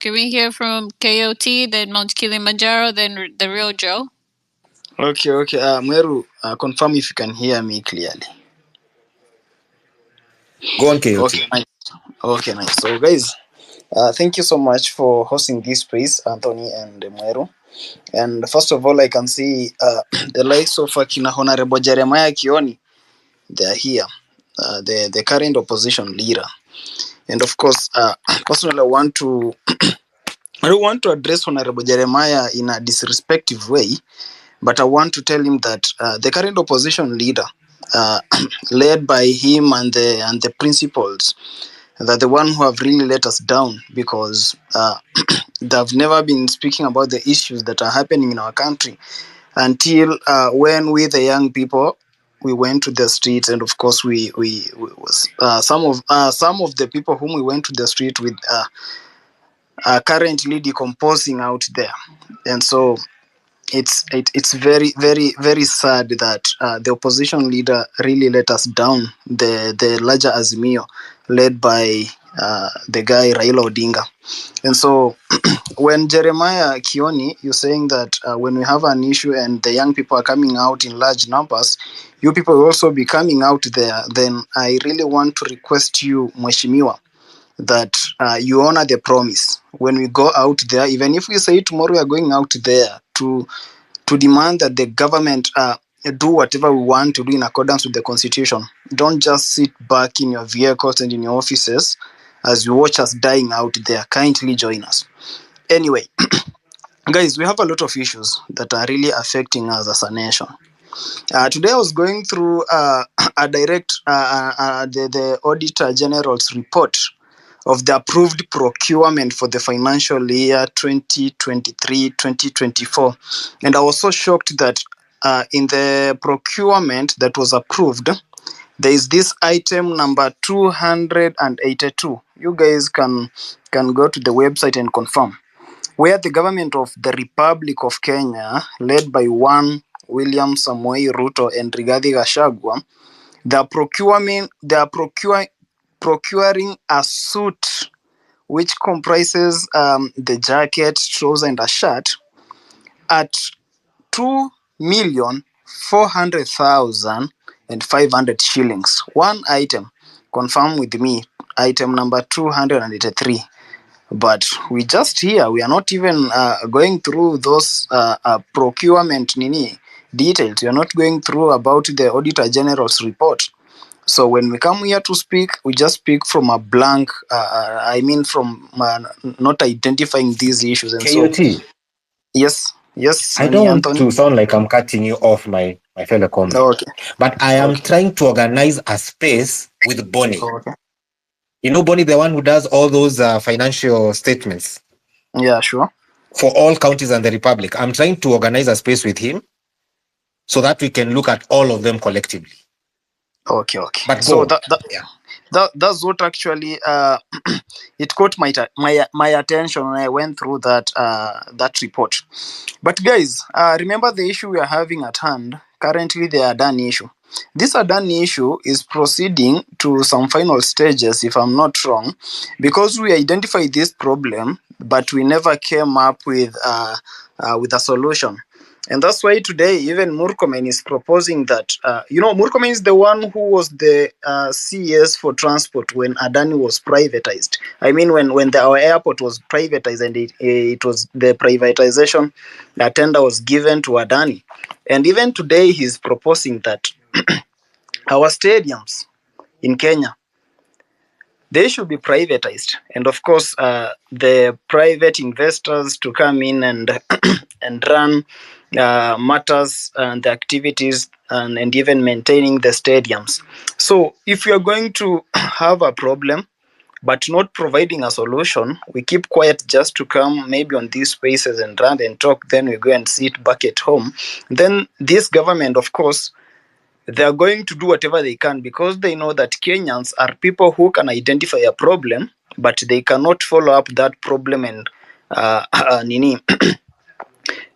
Can we hear from KOT, then Mount Kilimanjaro, then the real Joe? Okay. Mweru, confirm if you can hear me clearly. Go on, KOT. Okay, nice. So, guys, thank you so much for hosting this space, Anthony and Mweru. And first of all, I can see the likes of Akina Honorable Jeremiah Kioni. They are here, the current opposition leader. And of course, personally, I don't want to address Honorable Jeremiah in a disrespectful way, but I want to tell him that the current opposition leader, led by him and the principals, they're the one who have really let us down because they've never been speaking about the issues that are happening in our country until when we the young people we went to the streets, and of course we was some of the people whom we went to the street with are currently decomposing out there. And so it's very sad that the opposition leader really let us down, the larger Azimio led by the guy Raila Odinga. And so when Jeremiah Kioni, you're saying that when we have an issue and the young people are coming out in large numbers, you people will also be coming out there, then I really want to request you, Mweshimiwa, that you honor the promise. When we go out there, even if we say tomorrow we are going out there to demand that the government do whatever we want to do in accordance with the constitution, don't just sit back in your vehicles and in your offices as you watch us dying out there. Kindly join us. Anyway, guys, we have a lot of issues that are really affecting us as a nation. Today I was going through the Auditor General's report of the approved procurement for the financial year 2023-2024. And I was so shocked that in the procurement that was approved, there is this item number 282. You guys can go to the website and confirm, where the government of the Republic of Kenya, led by one William Samoei Ruto and Rigathi Gachagua, they are procuring a suit which comprises the jacket, trouser, and a shirt at 2,400,500 shillings. One item. Confirm with me. Item number 283. But we just here. We are not even going through those procurement details. We are not going through about the Auditor General's report. So when we come here to speak, we just speak from a blank, from not identifying these issues. And KOT. So, yes. I don't want Anthony, to sound like I'm cutting you off, my fellow comrade. Okay. But I am trying to organize a space with Bonnie. Okay. You know Bonnie, the one who does all those financial statements? Yeah, sure. For all counties and the Republic. I'm trying to organize a space with him so that we can look at all of them collectively. Okay. But so that's what actually it caught my attention when I went through that report. But guys, remember the issue we are having at hand. Currently, the Adani issue. This Adani issue is proceeding to some final stages, if I'm not wrong, because we identified this problem, but we never came up with a solution. And that's why today even Murkomen is proposing that, Murkomen is the one who was the CS for transport when Adani was privatized. I mean, when our airport was privatized and it was the privatization, the tender was given to Adani. And even today he's proposing that our stadiums in Kenya, they should be privatized. And of course, the private investors to come in and run matters and the activities and even maintaining the stadiums. So if you are going to have a problem but not providing a solution, we keep quiet just to come maybe on these spaces and run and talk, then we go and sit back at home, then this government, of course, they are going to do whatever they can, because they know that Kenyans are people who can identify a problem, but they cannot follow up that problem and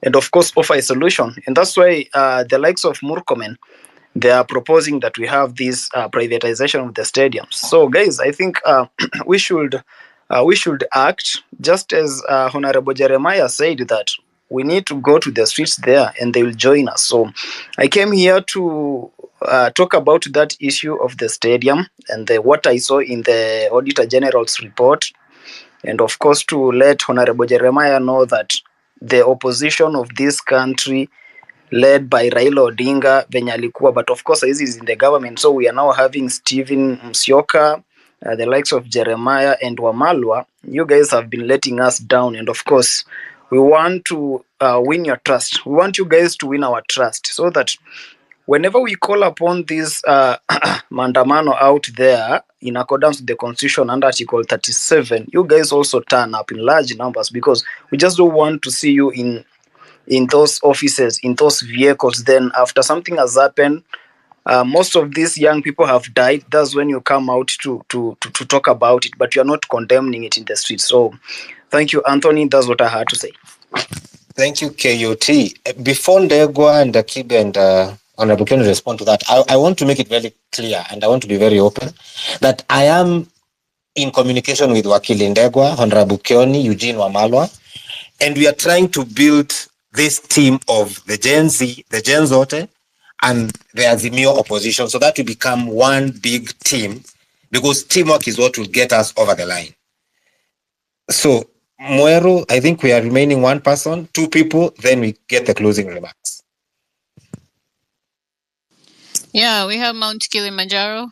and of course offer a solution. And that's why the likes of Murkomen, they are proposing that we have this privatization of the stadiums. So guys, I think we should we should act just as Honorable Jeremiah said that we need to go to the streets there and they will join us. So I came here to talk about that issue of the stadium and what I saw in the Auditor General's report. And of course, to let Honorable Jeremiah know that the opposition of this country led by Raila Odinga venye alikuwa, but of course this is in the government, so we are now having Stephen Musyoka, the likes of Jeremiah and Wamalwa. You guys have been letting us down, and of course we want to win your trust. We want you guys to win our trust so that whenever we call upon this mandamano out there in accordance with the constitution under article 37, you guys also turn up in large numbers, because we just don't want to see you in those offices, in those vehicles. Then after something has happened, most of these young people have died. That's when you come out to talk about it, but you're not condemning it in the streets. So thank you, Anthony. That's what I had to say. Thank you, KOT. Before Ndegwa and Akibe and Honorable Ken respond to that, I want to make it very clear, and I want to be very open, that I am in communication with Wakili Ndegwa, Honorable Kioni, Eugene Wamalwa, and we are trying to build this team of the Gen Z, the Gen Zote, and the Azimio opposition, so that we become one big team, because teamwork is what will get us over the line. So, Mweru, I think we are remaining one person, two people, then we get the closing remarks. Yeah, we have Mount Kilimanjaro.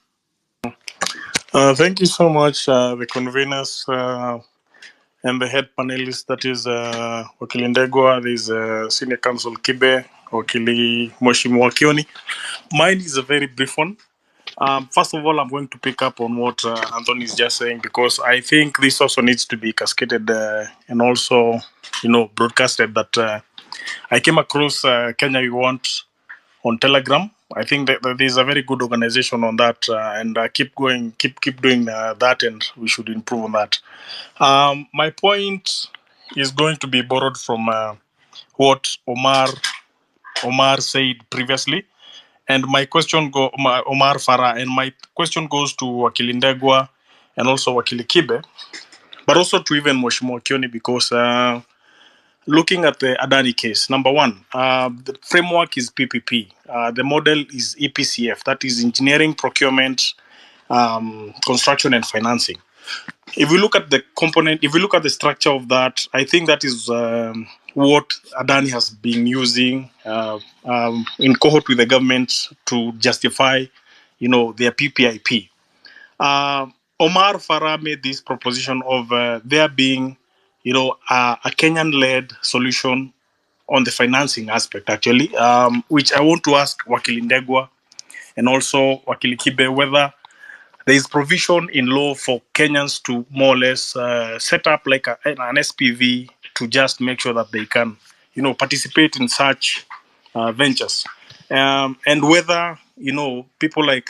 Thank you so much, the conveners and the head panelists, that is Wakili Ndegwa, there's Senior Counsel Kibe, Wakili Mheshimiwa Kioni. Mine is a very brief one. First of all, I'm going to pick up on what Anthony is just saying, because I think this also needs to be cascaded and also, broadcasted, that I came across Kenya We Want on Telegram. I think that there's a very good organization on that, and keep doing that, and we should improve on that. My point is going to be borrowed from what Omar said previously, and my question Omar Farah, and my question goes to Wakili Ndegwa and also Wakili Kibe, but also to even Mheshimiwa Kioni, because looking at the Adani case, number one, the framework is PPP. The model is EPCF, that is engineering, procurement, construction, and financing. If we look at the component, if we look at the structure of that, I think that is what Adani has been using in cohort with the government to justify, their PPIP. Omar Farah made this proposition of there being, a Kenyan-led solution on the financing aspect, actually, which I want to ask Wakili Ndegwa and also Wakili Kibe whether there is provision in law for Kenyans to more or less set up like an SPV to just make sure that they can, participate in such ventures, and whether people like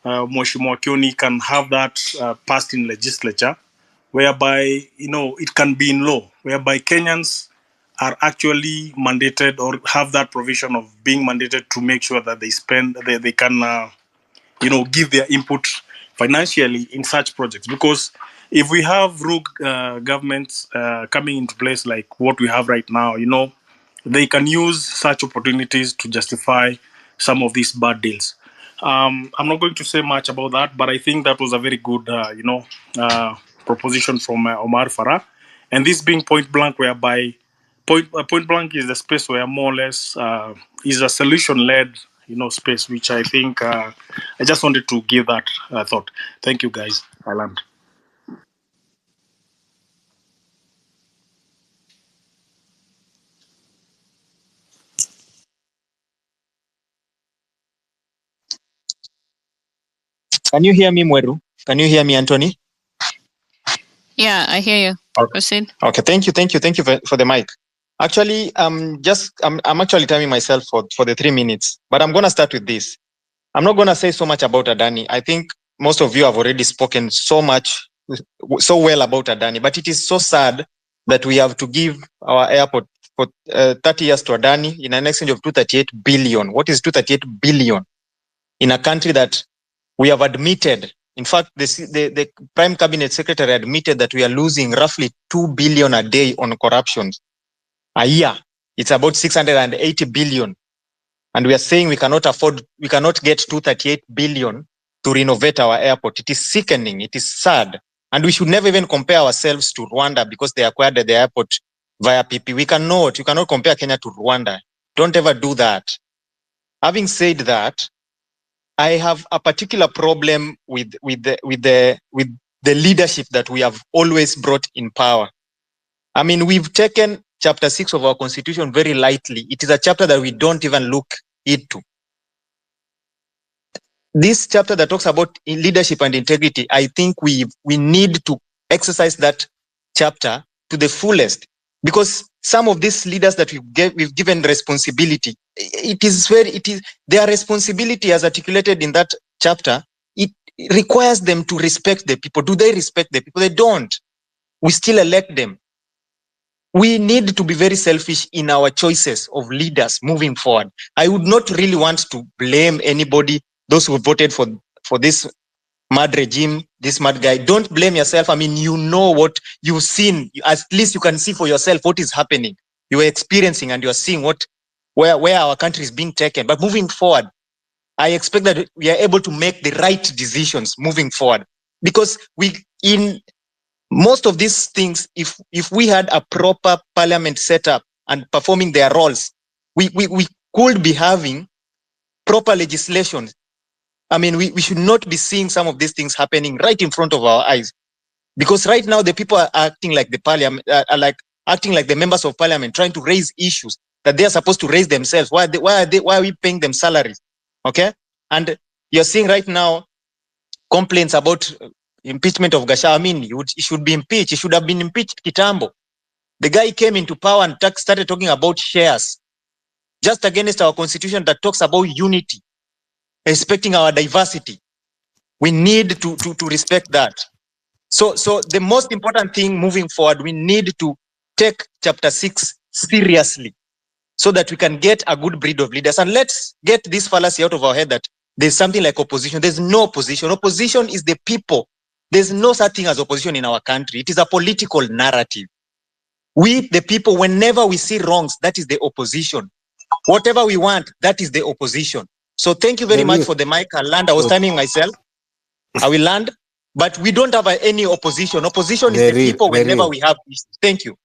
Mheshimiwa Kioni can have that passed in legislature, whereby it can be in law, whereby Kenyans are actually mandated or have that provision of being mandated to make sure that they can give their input financially in such projects. Because if we have rogue governments coming into place like what we have right now, they can use such opportunities to justify some of these bad deals. I'm not going to say much about that, but I think that was a very good, proposition from Omar Farah. And this being point blank, whereby point blank is the space where more or less is a solution-led, space, which I think I just wanted to give that thought. Thank you, guys. I land. Can you hear me, Mweru? Can you hear me, Anthony? Yeah, I hear you. Okay. Proceed. Okay, thank you for the mic. Actually, I'm actually timing myself for the 3 minutes, but I'm gonna start with this. I'm not gonna say so much about Adani. I think most of you have already spoken so well about Adani, but it is so sad that we have to give our airport for 30 years to Adani in an exchange of 238 billion. What is 238 billion in a country that we have admitted In fact, the Prime Cabinet Secretary admitted that we are losing roughly 2 billion a day on corruption. A year, it's about 680 billion. And we are saying we cannot get 238 billion to renovate our airport. It is sickening. It is sad. And we should never even compare ourselves to Rwanda because they acquired the airport via PP. You cannot compare Kenya to Rwanda. Don't ever do that. Having said that, I have a particular problem with the leadership that we have always brought in power. I mean, we've taken chapter 6 of our constitution very lightly. It is a chapter that we don't even look into. This chapter that talks about leadership and integrity, I think we need to exercise that chapter to the fullest, because some of these leaders that we've given responsibility, their responsibility as articulated in that chapter, it requires them to respect the people. Do they respect the people? They don't. We still elect them. We need to be very selfish in our choices of leaders moving forward. I would not really want to blame anybody, those who voted for this mad regime, this mad guy. Don't blame yourself. I mean, you know what you've seen. At least you can see for yourself what is happening. You are experiencing and you are seeing where our country is being taken. But moving forward, I expect that we are able to make the right decisions moving forward. Because in most of these things, if we had a proper parliament set up and performing their roles, we could be having proper legislation. I mean, we should not be seeing some of these things happening right in front of our eyes. Because right now the people are acting like the parliament, acting like the members of parliament, trying to raise issues that they are supposed to raise themselves. Why are we paying them salaries? Okay? And you're seeing right now complaints about impeachment of Gachagua. I mean, he should be impeached. He should have been impeached kitambo. The guy came into power and started talking about shares, just against our constitution that talks about unity, respecting our diversity. We need to respect that. So the most important thing moving forward, we need to take chapter 6 seriously so that we can get a good breed of leaders. And let's get this fallacy out of our head that there's something like opposition. There's no opposition. Opposition is the people. There's no such thing as opposition in our country. It is a political narrative. We, the people, whenever we see wrongs, that is the opposition. Whatever we want, that is the opposition. So thank you very much for the mic. I'll land. I was timing myself. I will land. But we don't have any opposition. Opposition is the people whenever we have issues. Thank you.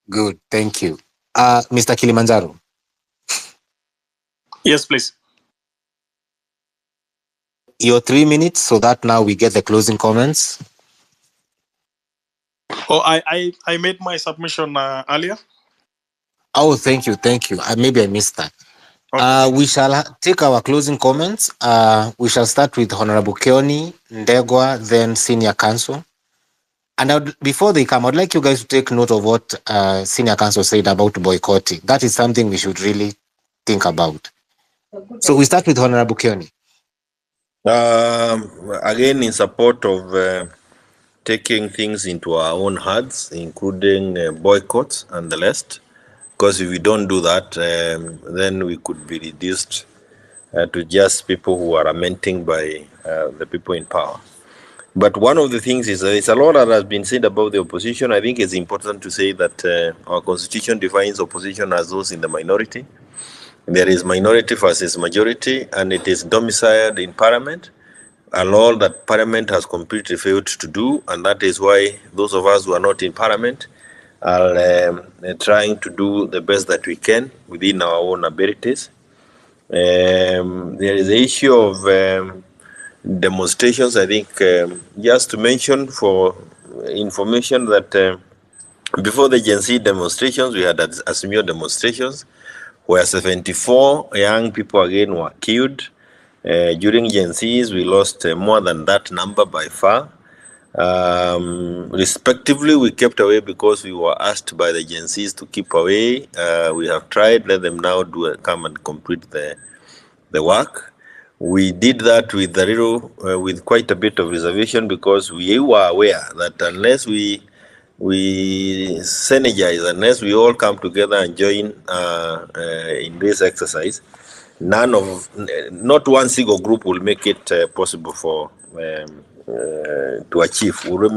Good. Thank you. Mr. Kilimanjaro. Yes, please. Your 3 minutes so that now we get the closing comments. Oh, I made my submission earlier. Oh, thank you. Maybe I missed that. Okay. We shall take our closing comments. We shall start with Honorable Keoni Ndegwa, then Senior Counsel. And before they come, I'd like you guys to take note of what Senior Counsel said about boycotting. That is something we should really think about. So we start with Honorable Keoni. Again, in support of taking things into our own hands, including boycotts and the rest, because if we don't do that, then we could be reduced to just people who are lamenting by the people in power. But one of the things is there's a lot that has been said about the opposition. I think it's important to say that our constitution defines opposition as those in the minority. There is minority versus majority, and it is domiciled in parliament, a law that parliament has completely failed to do, and that is why those of us who are not in parliament are trying to do the best that we can within our own abilities. There is the issue of demonstrations. I think just to mention for information that before the Gen Z demonstrations, we had Azimio demonstrations where 74 young people again were killed. During Gen Zs, we lost more than that number by far. Respectively, we kept away because we were asked by the Gen Zs to keep away. We have tried, let them now come and complete the work. We did that with with quite a bit of reservation, because we were aware that unless we synergize, unless we all come together and join in this exercise, not one single group will make it possible for to achieve. We'll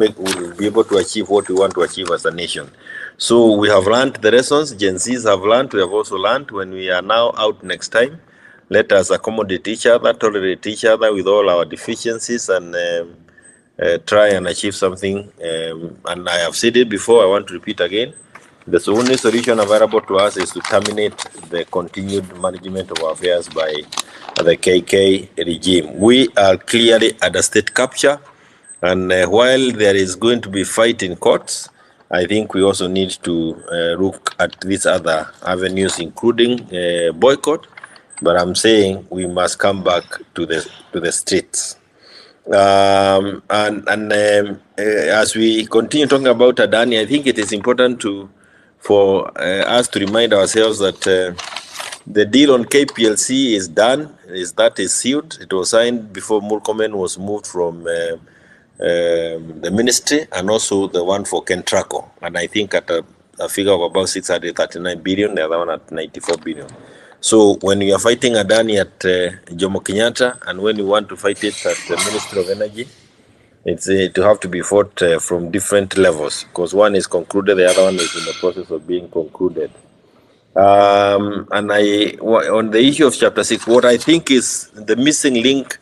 be able to achieve what we want to achieve as a nation. So we have learned the lessons. Gen Zs have learned. We have also learned. When we are now out next time, let us accommodate each other, tolerate each other with all our deficiencies, and try and achieve something. And I have said it before, I want to repeat again. The only solution available to us is to terminate the continued management of our affairs by the KK regime. We are clearly under state capture, and while there is going to be fight in courts, I think we also need to look at these other avenues, including boycott. But I'm saying we must come back to the streets. As we continue talking about Adani, I think it is important for us to remind ourselves that the deal on KPLC is done, is sealed. It was signed before Murkomen was moved from the ministry, and also the one for Kentraco. And I think at a figure of about 639 billion, the other one at 94 billion. So when you are fighting Adani at Jomo Kenyatta, and when you want to fight it at the Ministry of Energy, it's to have to be fought from different levels, because one is concluded, the other one is in the process of being concluded. And on the issue of Chapter 6, what I think is the missing link,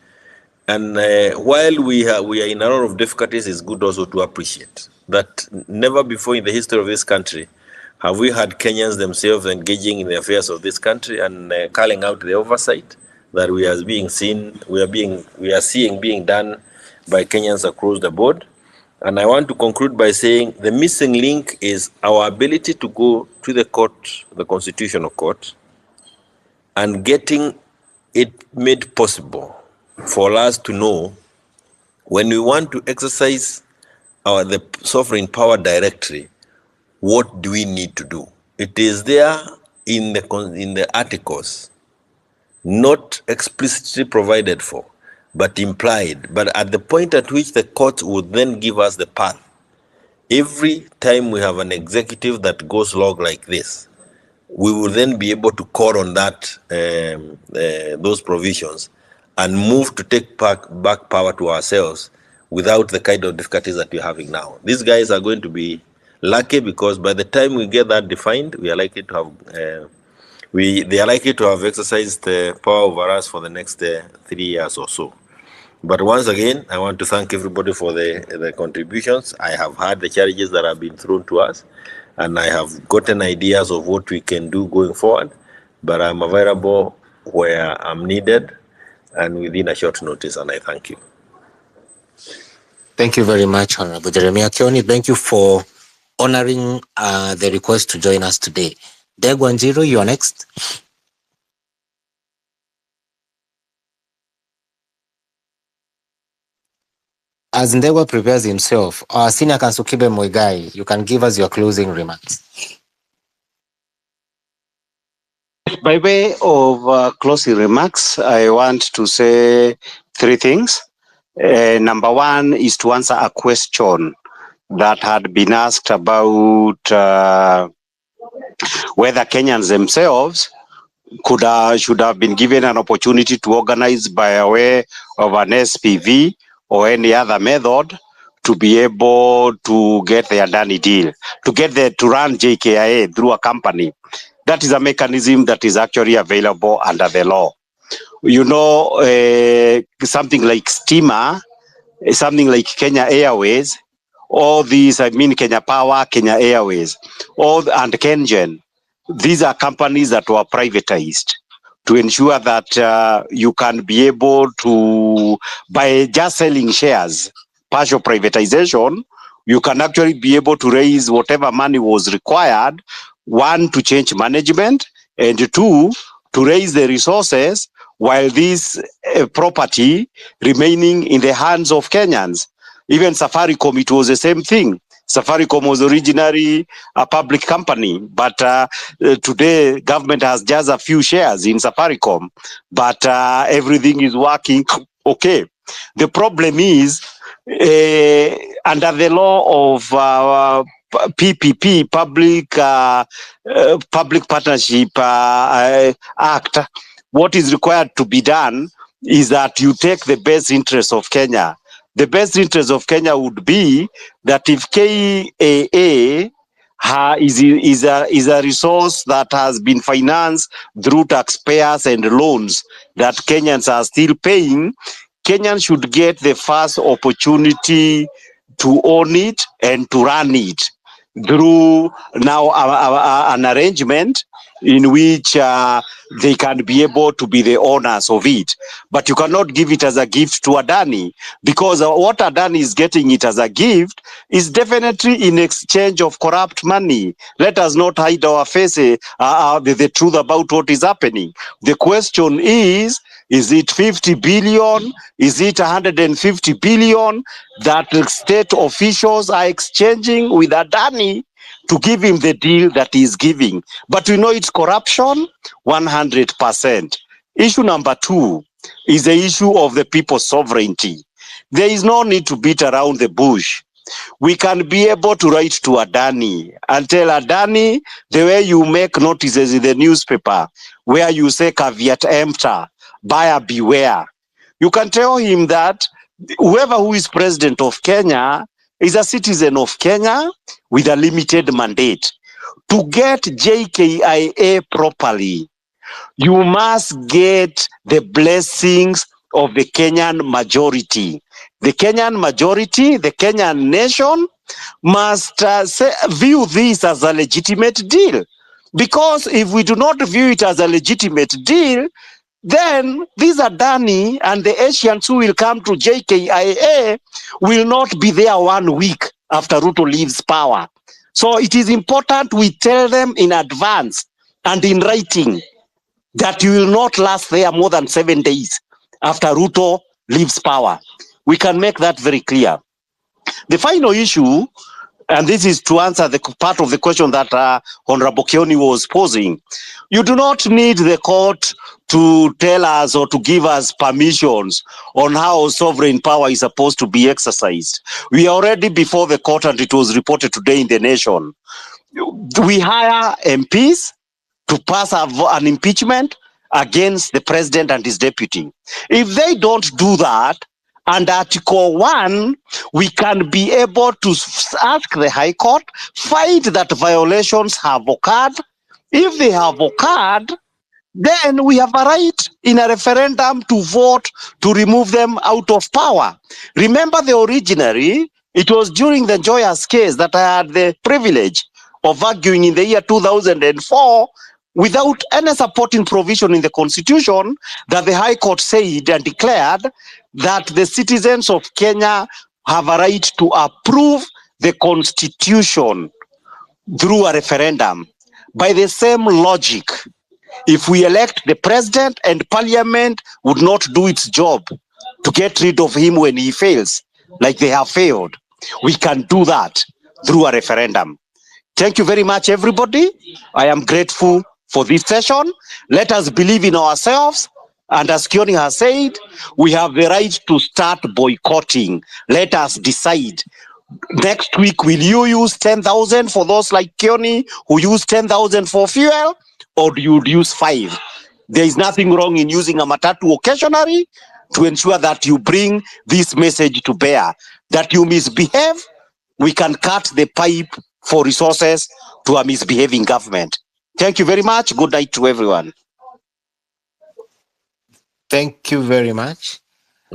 and while we are in a lot of difficulties, it's good also to appreciate that never before in the history of this country have we had Kenyans themselves engaging in the affairs of this country and calling out the oversight that we are seeing being done by Kenyans across the board. And I want to conclude by saying the missing link is our ability to go to the court, the Constitutional Court, and getting it made possible for us to know when we want to exercise the sovereign power directly, what do we need to do? It is there in the articles, not explicitly provided for, but implied. But at the point at which the court would then give us the path, every time we have an executive that goes log like this, we will then be able to call on that those provisions and move to take back power to ourselves without the kind of difficulties that we're having now. These guys are going to be lucky, because by the time we get that defined, we are likely to have they are likely to have exercised power over us for the next 3 years or so. But once again, I want to thank everybody for the contributions. I have heard the challenges that have been thrown to us, and I have gotten ideas of what we can do going forward. But I'm available where I'm needed and within a short notice, and I thank you. Thank you very much, Honorable Jeremiah Kioni. Thank you for honoring the request to join us today. Ndegwa Njiru, you're next. As Ndegwa prepares himself, our Senior Counsel Kibe Muigai, you can give us your closing remarks. By way of closing remarks, I want to say 3 things. Number 1 is to answer a question that had been asked about whether Kenyans themselves should have been given an opportunity to organize by way of an SPV or any other method to be able to get the Adani deal, to run JKIA through a company. That is a mechanism that is actually available under the law. You know, something like Steamer, something like Kenya Airways, all these, Kenya Power, Kenya Airways, and KenGen, these are companies that were privatized to ensure that you can be able to, by just selling shares, partial privatization, you can actually be able to raise whatever money was required, 1, to change management, and 2, to raise the resources while this property remaining in the hands of Kenyans. Even Safaricom, it was the same thing. Safaricom was originally a public company, but today government has just a few shares in Safaricom, but everything is working okay. The problem is under the law of PPP, Public Partnership Act, what is required to be done is that you take the best interest of Kenya the best interest of Kenya would be that if KAA is a resource that has been financed through taxpayers and loans that Kenyans are still paying, Kenyans should get the first opportunity to own it and to run it through now an arrangement in which they can be able to be the owners of it. But you cannot give it as a gift to Adani, because what Adani is getting it as a gift is definitely in exchange of corrupt money. Let us not hide our faces, the truth about what is happening. The question is it 50 billion? Is it 150 billion that state officials are exchanging with Adani to give him the deal that he is giving? But we know it's corruption 100%. Issue number 2 is the issue of the people's sovereignty. There is no need to beat around the bush. We can be able to write to Adani and tell Adani, the way you make notices in the newspaper, where you say caveat emptor, buyer beware. You can tell him that whoever who is president of Kenya is a citizen of Kenya with a limited mandate. To get JKIA properly, you must get the blessings of the Kenyan majority. The Kenyan majority, the Kenyan nation must view this as a legitimate deal. Because if we do not view it as a legitimate deal, then these Adani and the Asians who will come to JKIA will not be there 1 week after Ruto leaves power. So it is important we tell them in advance and in writing that you will not last there more than 7 days after Ruto leaves power. We can make that very clear. The final issue, and this is to answer the part of the question that Honorable Kioni was posing, you do not need the court to tell us or to give us permissions on how sovereign power is supposed to be exercised. We are already before the court, and it was reported today in the Nation. We hire MPs to pass an impeachment against the president and his deputy. If they don't do that, under Article 1, we can be able to ask the High Court, find that violations have occurred. If they have occurred, then we have a right in a referendum to vote to remove them out of power. Remember originally, it was during the Joyous case that I had the privilege of arguing in the year 2004 without any supporting provision in the Constitution that the High Court said and declared that the citizens of Kenya have a right to approve the Constitution through a referendum. By the same logic, if we elect the president and parliament would not do its job to get rid of him when he fails, like they have failed, we can do that through a referendum. Thank you very much, everybody. I am grateful for this session. Let us believe in ourselves. And as Kioni has said, we have the right to start boycotting. Let us decide. Next week, will you use 10,000 for those like Kioni who use 10,000 for fuel, or do you use 5? There is nothing wrong in using a matatu occasionally to ensure that you bring this message to bear. That you misbehave, we can cut the pipe for resources to a misbehaving government. Thank you very much. Good night to everyone. Thank you very much.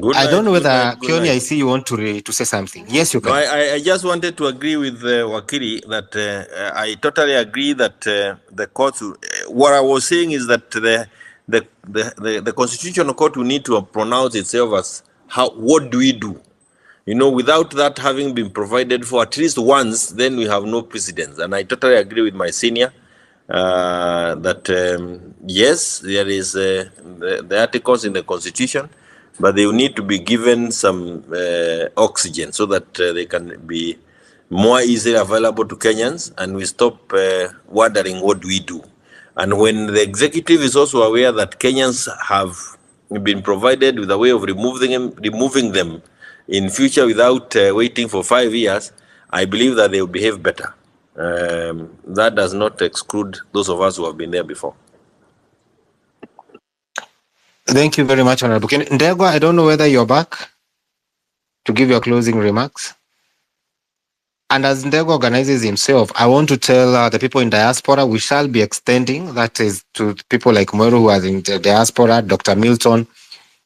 Good I night, don't know good whether, night, good Kioni, night. I see you want to say something. Yes, you No, can. I just wanted to agree with Wakili that I totally agree that the court. What I was saying is that the Constitutional Court will need to pronounce itself as what do we do. You know, without that having been provided for at least once, then we have no precedence. And I totally agree with my senior that yes, there is the articles in the Constitution, but they will need to be given some oxygen so that they can be more easily available to Kenyans, and we stop wondering what do we do. And when the executive is also aware that Kenyans have been provided with a way of removing them in future without waiting for 5 years, I believe that they will behave better. That does not exclude those of us who have been there before. Thank you very much, Honorable Kioni. Ndegwa, I don't know whether you're back. to give your closing remarks. And as Ndego organizes himself, I want to tell the people in diaspora, we shall be extending, that is to people like Mweru who are in the diaspora, Dr. Milton,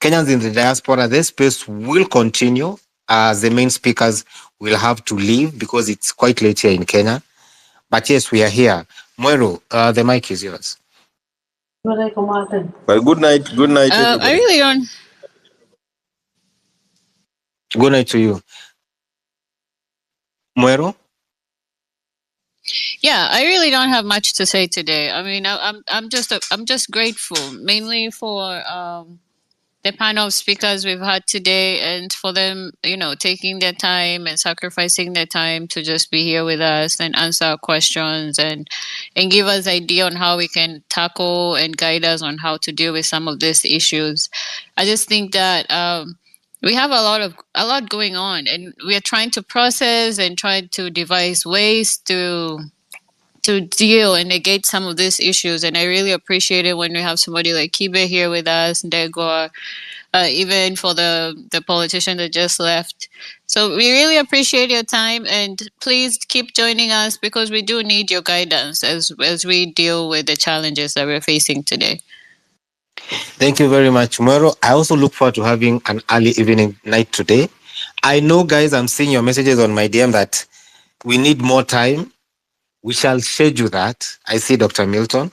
Kenyans in the diaspora. This space will continue as the main speakers will have to leave because it's quite late here in Kenya. But yes, we are here. Mweru, the mic is yours. Well, good night. Good night, everybody. I really don't. Good night to you. Mweru? Yeah, I really don't have much to say today. I mean, I'm just grateful, mainly for the panel of speakers we've had today, and for them, taking their time and sacrificing their time to just be here with us and answer our questions and give us idea on how we can tackle and guide us on how to deal with some of these issues. I just think that we have a lot going on, and we are trying to process and try to devise ways to deal and negate some of these issues. And I really appreciate it when we have somebody like Kibe here with us, Ndego, even for the politician that just left. So we really appreciate your time, and please keep joining us because we do need your guidance as we deal with the challenges that we're facing today. Thank you very much, Mweru. I also look forward to having an early evening night today. I know, guys, I'm seeing your messages on my DM that we need more time. We shall schedule that. I see Dr. Milton.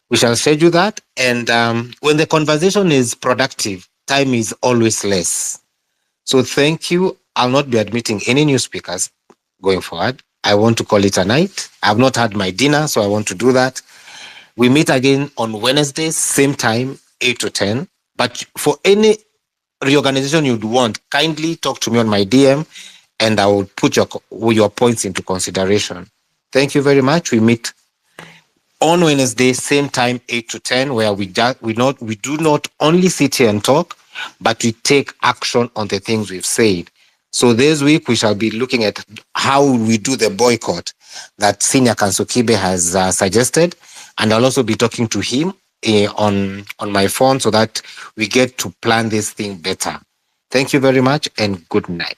We shall schedule that. And when the conversation is productive, time is always less. So thank you. I'll not be admitting any new speakers going forward. I want to call it a night. I've not had my dinner, so I want to do that. We meet again on Wednesday, same time, 8 to 10. But for any reorganization you'd want, kindly talk to me on my DM, and I will put your points into consideration. Thank you very much. We meet on Wednesday, same time, 8 to 10, where we do not only sit here and talk, but we take action on the things we've said. So this week, we shall be looking at how we do the boycott that Senior Counsel Kibe has suggested. And I'll also be talking to him on my phone so that we get to plan this thing better. Thank you very much and good night.